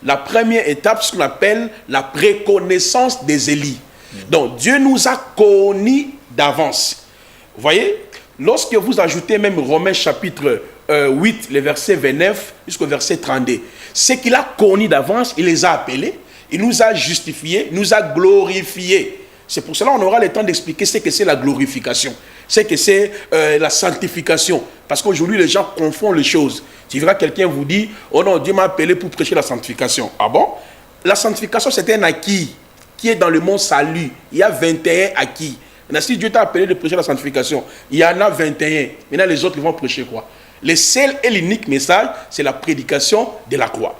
[SPEAKER 1] La première étape, ce qu'on appelle la préconnaissance des Élis. Donc, Dieu nous a connus d'avance. Vous voyez, lorsque vous ajoutez même Romains chapitre 8, le verset 29 jusqu'au verset 32, c'est qu'il a connu d'avance, il les a appelés, il nous a justifiés, il nous a glorifiés. C'est pour cela qu'on aura le temps d'expliquer ce que c'est la glorification, ce que c'est la sanctification. Parce qu'aujourd'hui, les gens confondent les choses. Tu verras quelqu'un vous dit, oh non, Dieu m'a appelé pour prêcher la sanctification. Ah bon? La sanctification, c'est un acquis qui est dans le monde salut. Il y a 21 acquis. Maintenant, si Dieu t'a appelé de prêcher la sanctification, il y en a 21. Maintenant, les autres, ils vont prêcher quoi? Le seul et l'unique message, c'est la prédication de la croix.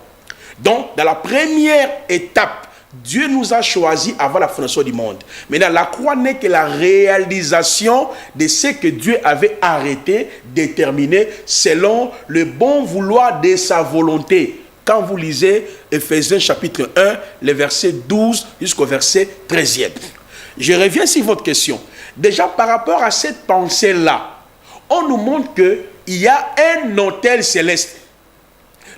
[SPEAKER 1] Donc, dans la première étape, Dieu nous a choisis avant la fondation du monde. Maintenant, la croix n'est que la réalisation de ce que Dieu avait arrêté, déterminé, selon le bon vouloir de sa volonté. Quand vous lisez Éphésiens chapitre 1, les versets 12 jusqu'au verset 13e. Je reviens sur votre question. Déjà, par rapport à cette pensée-là, on nous montre qu'il y a un autel céleste.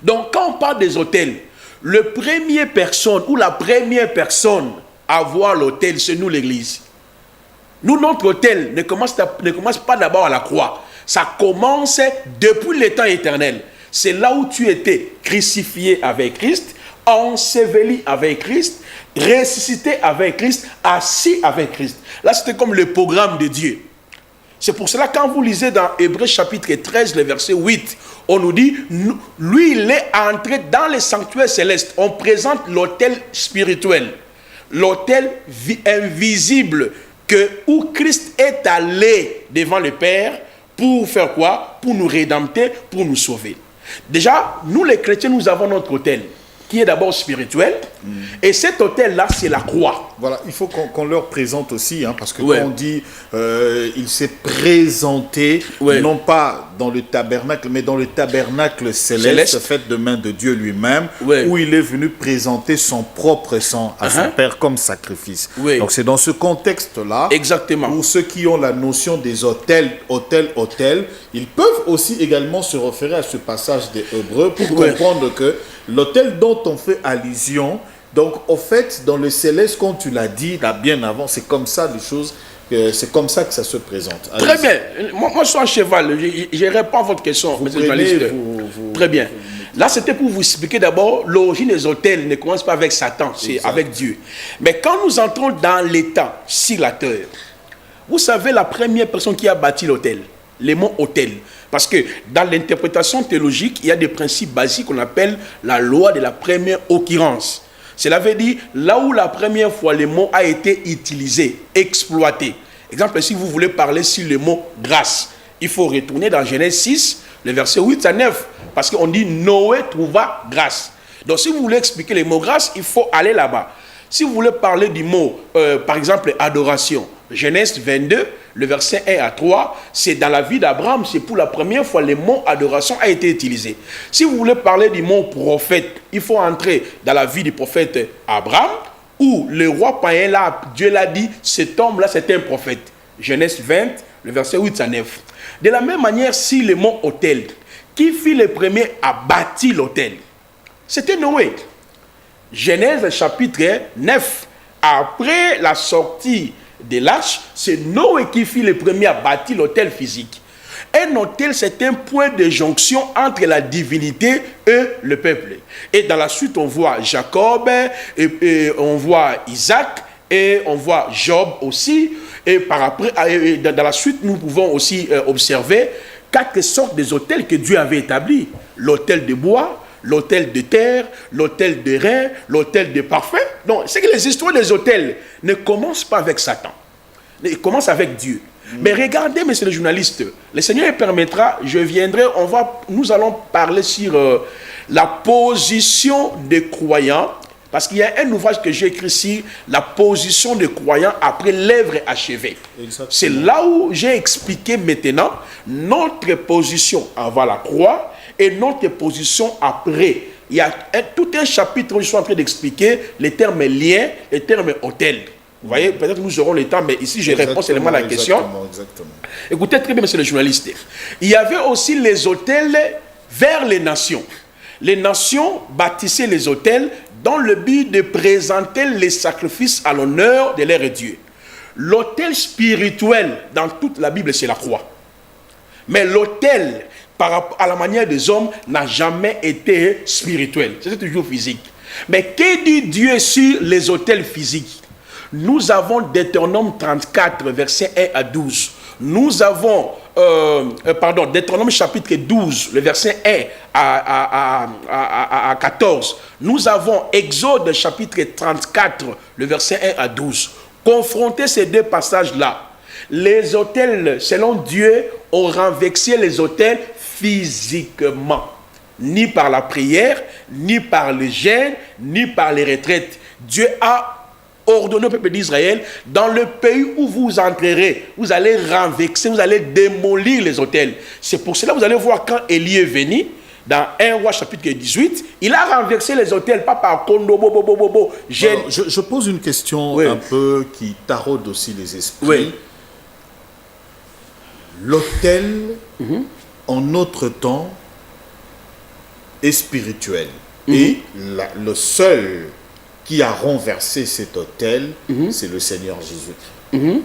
[SPEAKER 1] Donc, quand on parle des autels, le premier personne ou la première personne à voir l'autel, c'est nous l'Église. Nous, notre autel ne commence pas d'abord à la croix. Ça commence depuis le temps éternel. C'est là où tu étais crucifié avec Christ, enseveli avec Christ, ressuscité avec Christ, assis avec Christ. Là, c'était comme le programme de Dieu. C'est pour cela, quand vous lisez dans Hébreux chapitre 13, le verset 8, on nous dit, lui, il est entré dans les sanctuaires célestes. On présente l'autel spirituel, l'autel invisible, où Christ est allé devant le Père pour faire quoi? Pour nous rédempter, pour nous sauver. Déjà, nous les chrétiens, nous avons notre autel, qui est d'abord spirituel, et cet autel-là, c'est la croix.
[SPEAKER 2] Voilà, il faut qu'on leur présente aussi, hein, parce que quand on dit il s'est présenté, non pas dans le tabernacle, mais dans le tabernacle céleste, fait de main de Dieu lui-même, où il est venu présenter son propre sang à son Père comme sacrifice. Donc c'est dans ce contexte-là, exactement, où ceux qui ont la notion des autels, ils peuvent aussi également se référer à ce passage des Hébreux pour comprendre que l'autel dont on fait allusion, donc au fait, dans le céleste, comme tu l'as dit là bien avant, c'est comme ça les choses, c'est comme ça que ça se présente.
[SPEAKER 1] Très bien. Moi, je suis un cheval. Je réponds à votre question, monsieur le journaliste. Très bien. Là, c'était pour vous expliquer d'abord, l'origine des autels ne commence pas avec Satan, c'est avec Dieu. Mais quand nous entrons dans l'état sur la terre, vous savez la première personne qui a bâti l'autel, les mots autel. Parce que dans l'interprétation théologique, il y a des principes basiques qu'on appelle la loi de la première occurrence. Cela veut dire là où la première fois le mot a été utilisé, exploité. Exemple, si vous voulez parler sur le mot grâce, il faut retourner dans Genèse 6, le verset 8 à 9. Parce qu'on dit Noé trouva grâce. Donc si vous voulez expliquer le mot grâce, il faut aller là-bas. Si vous voulez parler du mot, par exemple, adoration, Genèse 22, le verset 1 à 3, c'est dans la vie d'Abraham, c'est pour la première fois le mot adoration a été utilisé. Si vous voulez parler du mot prophète, il faut entrer dans la vie du prophète Abraham, où le roi païen là, Dieu l'a dit, cet homme-là c'est un prophète. Genèse 20, le verset 8 à 9. De la même manière, si le mot autel, qui fut le premier à bâtir l'autel? C'était Noé. Genèse chapitre 9, après la sortie de l'arche, c'est Noé qui fut le premier à bâtir l'autel physique. Un autel, c'est un point de jonction entre la divinité et le peuple. Et dans la suite, on voit Jacob, et on voit Isaac, et on voit Job aussi. Et par après, dans la suite, nous pouvons aussi observer 4 sortes d'autels que Dieu avait établis. L'autel de bois, l'autel de terre, l'autel de rein, l'autel de parfum. Donc, c'est que les histoires des autels ne commencent pas avec Satan. Ils commencent avec Dieu. Mais regardez, monsieur le journaliste, le Seigneur permettra, je viendrai, nous allons parler sur la position des croyants, parce qu'il y a un ouvrage que j'ai écrit ici, la position des croyants après l'œuvre achevée. C'est là où j'ai expliqué maintenant notre position avant la croix, et notre position après. Il y a tout un chapitre où je suis en train d'expliquer les termes liens, les termes autel. Vous voyez, peut-être nous aurons le temps, mais ici je réponds seulement à la question. Exactement. Écoutez très bien, monsieur le journaliste. Il y avait aussi les autels vers les nations. Les nations bâtissaient les autels dans le but de présenter les sacrifices à l'honneur de leur Dieu. L'autel spirituel dans toute la Bible, c'est la croix. Mais l'autel par rapport à la manière des hommes, n'a jamais été spirituel. C'est toujours physique. Mais que dit Dieu sur les autels physiques? Nous avons Deutéronome 34, versets 1 à 12. Nous avons, Deutéronome chapitre 12, le verset 1 à 14. Nous avons Exode chapitre 34, le verset 1 à 12. Confrontez ces deux passages-là. Les autels, selon Dieu, ont renversé les autels physiquement. Ni par la prière, ni par le jeûne, ni par les retraites. Dieu a ordonné au peuple d'Israël, dans le pays où vous entrerez, vous allez renverser, vous allez démolir les autels. C'est pour cela que vous allez voir quand Élie est venu, dans 1 Roi chapitre 18, il a renversé les autels, pas par kondo,
[SPEAKER 2] je pose une question un peu qui taraude aussi les esprits.
[SPEAKER 1] Oui.
[SPEAKER 2] L'autel, en notre temps, est spirituel. Et le seul qui a renversé cet autel, c'est le Seigneur Jésus.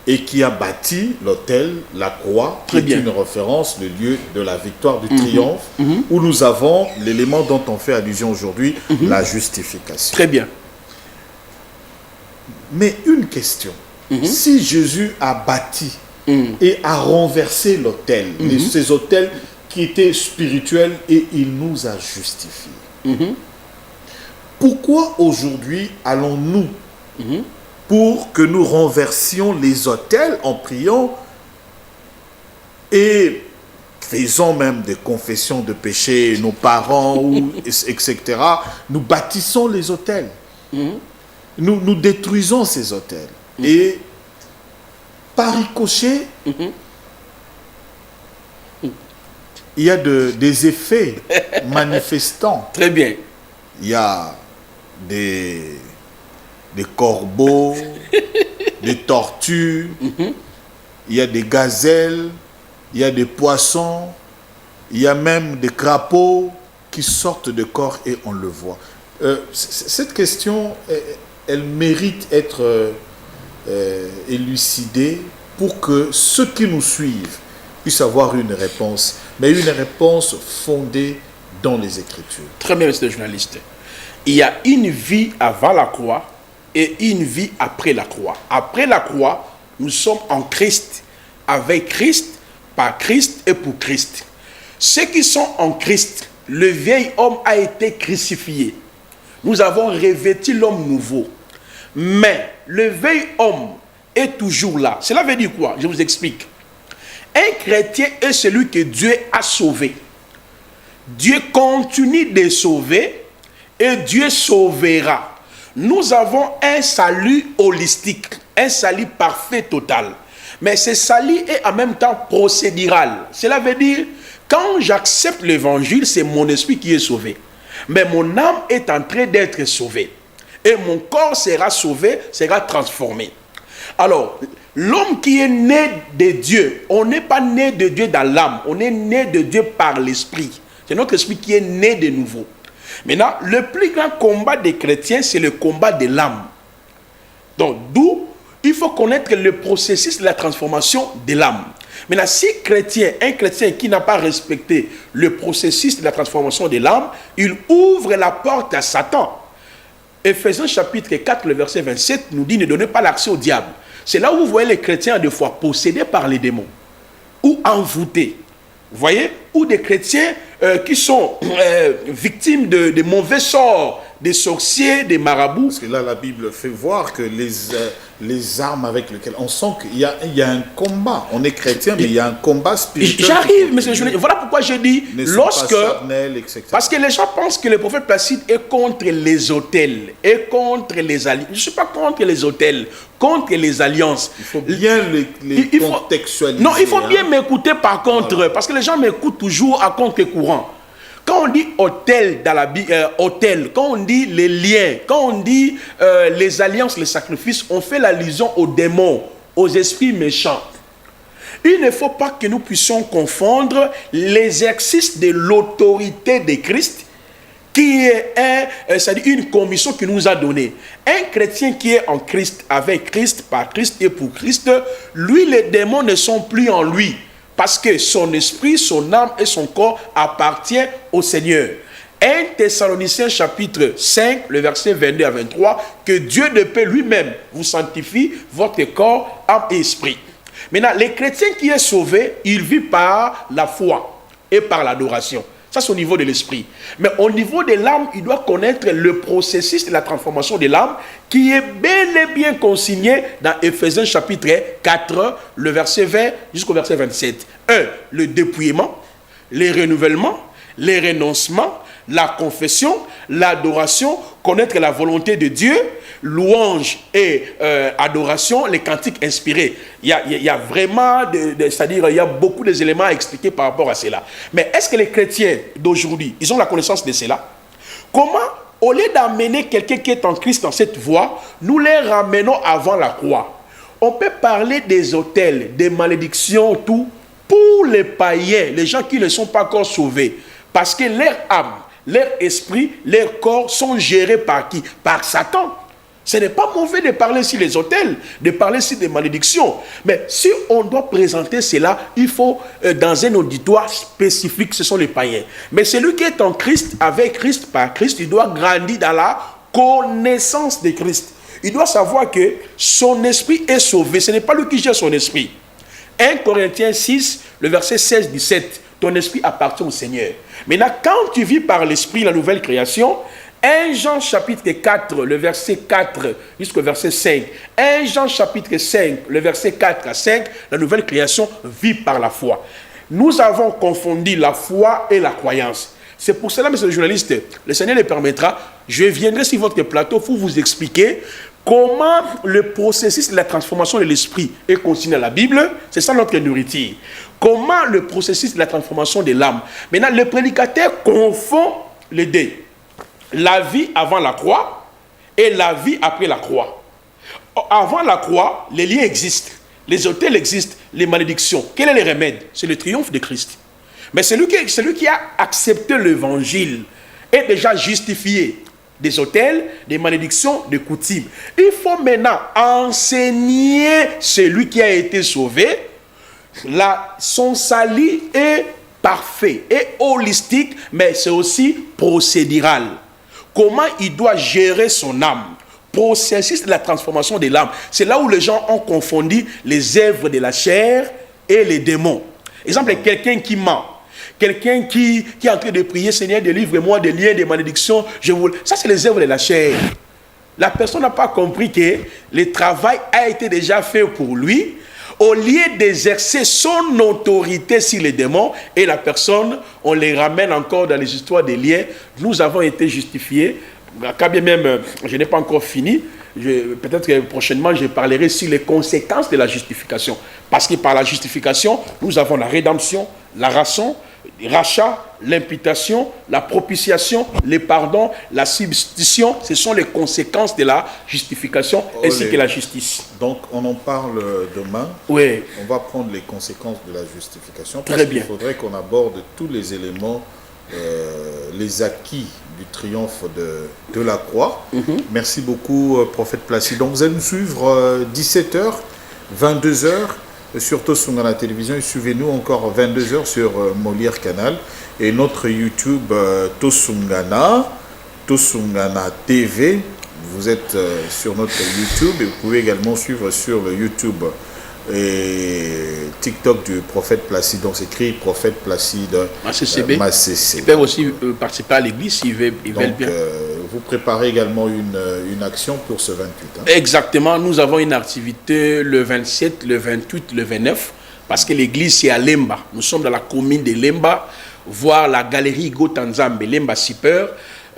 [SPEAKER 2] Et qui a bâti l'autel, la croix, qui est une référence, le lieu de la victoire, du triomphe, où nous avons l'élément dont on fait allusion aujourd'hui, la justification.
[SPEAKER 1] Très bien.
[SPEAKER 2] Mais une question. Si Jésus a bâti et a renversé l'autel, ces autels qui étaient spirituels, et il nous a justifiés. Pourquoi aujourd'hui allons-nous pour que nous renversions les autels en priant et faisant même des confessions de péché, nos parents, etc. Nous bâtissons les autels. Nous détruisons ces autels. Et par ricochet, il y a des effets manifestants.
[SPEAKER 1] Très bien.
[SPEAKER 2] Il y a des corbeaux, des tortues, il y a des gazelles, il y a des poissons, il y a même des crapauds qui sortent de corps et on le voit. Cette question, elle mérite être élucidée pour que ceux qui nous suivent puissent avoir une réponse, mais une réponse fondée dans les Écritures.
[SPEAKER 1] Très bien, monsieur le journaliste. Il y a une vie avant la croix et une vie après la croix. Après la croix, nous sommes en Christ, avec Christ, par Christ et pour Christ. Ceux qui sont en Christ, le vieil homme a été crucifié. Nous avons revêtu l'homme nouveau. Mais le vieil homme est toujours là. Cela veut dire quoi? Je vous explique. Un chrétien est celui que Dieu a sauvé. Dieu continue de sauver et Dieu sauvera. Nous avons un salut holistique, un salut parfait, total. Mais ce salut est en même temps procédural. Cela veut dire, quand j'accepte l'évangile, c'est mon esprit qui est sauvé. Mais mon âme est en train d'être sauvée. Et mon corps sera sauvé, sera transformé. Alors, l'homme qui est né de Dieu, on n'est pas né de Dieu dans l'âme, on est né de Dieu par l'esprit. C'est notre esprit qui est né de nouveau. Maintenant, le plus grand combat des chrétiens, c'est le combat de l'âme. Donc, d'où il faut connaître le processus de la transformation de l'âme. Maintenant, si un chrétien qui n'a pas respecté le processus de la transformation de l'âme, il ouvre la porte à Satan. Ephésiens chapitre 4, le verset 27 nous dit ne donnez pas l'accès au diable. C'est là où vous voyez les chrétiens des fois possédés par les démons ou envoûtés. Vous voyez? Ou des chrétiens qui sont victimes de mauvais sorts, des sorciers, des marabouts.
[SPEAKER 2] Parce que là, la Bible fait voir que les armes avec lesquelles on sent qu'il y a un combat. On est chrétien, mais il y a un combat spirituel.
[SPEAKER 1] J'arrive, monsieur le journaliste. Voilà pourquoi je dis, lorsque...
[SPEAKER 2] etc.
[SPEAKER 1] Parce que les gens pensent que le prophète Placide est contre les autels, et contre les alliances. Je ne suis pas contre les autels, contre les alliances.
[SPEAKER 2] Il faut bien les contextualiser.
[SPEAKER 1] Non, il faut bien m'écouter par contre, voilà. Parce que les gens m'écoutent toujours à contre-courant. Quand on dit autel dans la Bible, autel, quand on dit les liens, quand on dit les alliances, les sacrifices, on fait l'allusion aux démons, aux esprits méchants. Il ne faut pas que nous puissions confondre l'exercice de l'autorité de Christ, qui est c'est-à-dire une commission qu'il nous a donnée. Un chrétien qui est en Christ, avec Christ, par Christ et pour Christ, lui, les démons ne sont plus en lui. Parce que son esprit, son âme et son corps appartiennent au Seigneur. 1 Thessaloniciens chapitre 5, le verset 22 à 23, que Dieu de paix lui-même vous sanctifie votre corps, âme et esprit. Maintenant, les chrétiens qui est sauvé, il vit par la foi et par l'adoration. Ça, c'est au niveau de l'esprit. Mais au niveau de l'âme, il doit connaître le processus de la transformation de l'âme qui est bel et bien consigné dans Éphésiens chapitre 4, le verset 20 jusqu'au verset 27. 1. Le dépouillement, les renouvellements, les renoncements, la confession, l'adoration, connaître la volonté de Dieu, louange et adoration, les cantiques inspirés. Il y a vraiment, c'est-à-dire il y a beaucoup d'éléments à expliquer par rapport à cela. Mais est-ce que les chrétiens d'aujourd'hui, ils ont la connaissance de cela? Comment, au lieu d'amener quelqu'un qui est en Christ dans cette voie, nous les ramenons avant la croix? On peut parler des autels, des malédictions, tout, pour les païens, les gens qui ne sont pas encore sauvés. Parce que leur âme, leur esprit, leur corps sont gérés par qui? Par Satan. Ce n'est pas mauvais de parler sur les autels, de parler sur des malédictions. Mais si on doit présenter cela, il faut dans un auditoire spécifique, ce sont les païens. Mais celui qui est en Christ, avec Christ, par Christ, il doit grandir dans la connaissance de Christ. Il doit savoir que son esprit est sauvé. Ce n'est pas lui qui gère son esprit. 1 Corinthiens 6, le verset 16-17. Ton esprit appartient au Seigneur. Maintenant, quand tu vis par l'esprit la nouvelle création, 1 Jean chapitre 4, le verset 4 jusqu'au verset 5. 1 Jean chapitre 5, le verset 4 à 5, la nouvelle création vit par la foi. Nous avons confondu la foi et la croyance. C'est pour cela, monsieur le journaliste, le Seigneur le permettra, je viendrai sur votre plateau pour vous expliquer comment le processus de la transformation de l'esprit est consigné dans la Bible. C'est ça notre nourriture. Comment le processus de la transformation de l'âme. Maintenant, le prédicateur confond les deux. La vie avant la croix et la vie après la croix. Avant la croix, les liens existent. Les autels existent. Les malédictions. Quel est le remède? C'est le triomphe de Christ. Mais celui qui a accepté l'évangile est déjà justifié des autels, des malédictions, des coutumes. Il faut maintenant enseigner celui qui a été sauvé. Son salut est parfait et holistique, mais c'est aussi procédural. Comment il doit gérer son âme? Processus de la transformation de l'âme. C'est là où les gens ont confondu les œuvres de la chair et les démons. Exemple, quelqu'un qui ment. Quelqu'un qui est en train de prier, Seigneur, délivre-moi des liens, des malédictions. Ça, c'est les œuvres de la chair. La personne n'a pas compris que le travail a été déjà fait pour lui. Au lieu d'exercer son autorité sur les démons, et la personne, on les ramène encore dans les histoires des liens. Nous avons été justifiés. Quand bien même, je n'ai pas encore fini. Peut-être que prochainement, je parlerai sur les conséquences de la justification. Parce que par la justification, nous avons la rédemption, la rançon, rachat, l'imputation, la propitiation, le pardon, la substitution. Ce sont les conséquences de la justification ainsi que la justice.
[SPEAKER 2] Donc, on en parle demain.
[SPEAKER 1] Oui.
[SPEAKER 2] On va prendre les conséquences de la justification.
[SPEAKER 1] Très bien.
[SPEAKER 2] Il faudrait qu'on aborde tous les éléments, les acquis du triomphe de la croix. Merci beaucoup, prophète Placide. Donc, vous allez nous suivre 17h, 22h. Sur Tosungana Télévision et suivez-nous encore 22h sur Molière Canal et notre YouTube Tosungana TV. Vous êtes sur notre YouTube et vous pouvez également suivre sur le YouTube et TikTok du prophète Placide. Donc c'est écrit prophète Placide Massessé.
[SPEAKER 1] Ils peuvent aussi participer à l'église s'ils veulent bien.
[SPEAKER 2] Vous préparez également une action pour ce 28. Hein?
[SPEAKER 1] Exactement, nous avons une activité le 27, le 28, le 29, parce que l'église c'est à Lemba. Nous sommes dans la commune de Lemba, voir la galerie Gotanzambe, Lemba Super.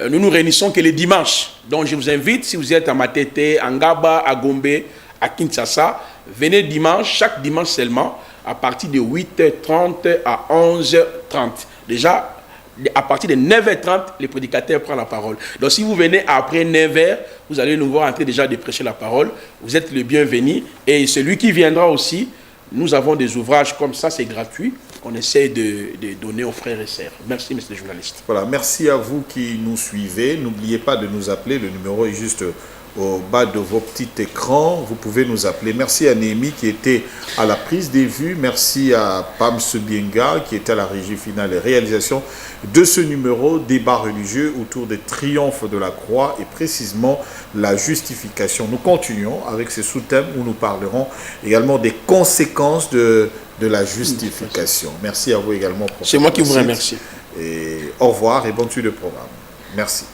[SPEAKER 1] Nous nous réunissons que les dimanches. Donc je vous invite, si vous êtes à Matete, à Ngaba, à Gombe, à Kinshasa, venez dimanche, chaque dimanche seulement, à partir de 8h30 à 11h30. Déjà, à partir de 9h30, le prédicateur prend la parole. Donc si vous venez après 9h, vous allez nous voir en train déjà de prêcher la parole. Vous êtes le bienvenu. Et celui qui viendra aussi, nous avons des ouvrages comme ça, c'est gratuit. On essaie de donner aux frères et sœurs. Merci, monsieur le journaliste.
[SPEAKER 2] Voilà, merci à vous qui nous suivez. N'oubliez pas de nous appeler. Le numéro est juste au bas de vos petits écrans. Vous pouvez nous appeler. Merci à Néhémie qui était à la prise des vues. Merci à Pam Sebienga qui était à la régie finale et réalisation de ce numéro débat religieux autour des triomphes de la croix et précisément la justification. Nous continuons avec ces sous-thèmes où nous parlerons également des conséquences de la justification. Merci à vous également.
[SPEAKER 1] C'est moi qui vous remercie.
[SPEAKER 2] Et au revoir et bonne suite de programme. Merci.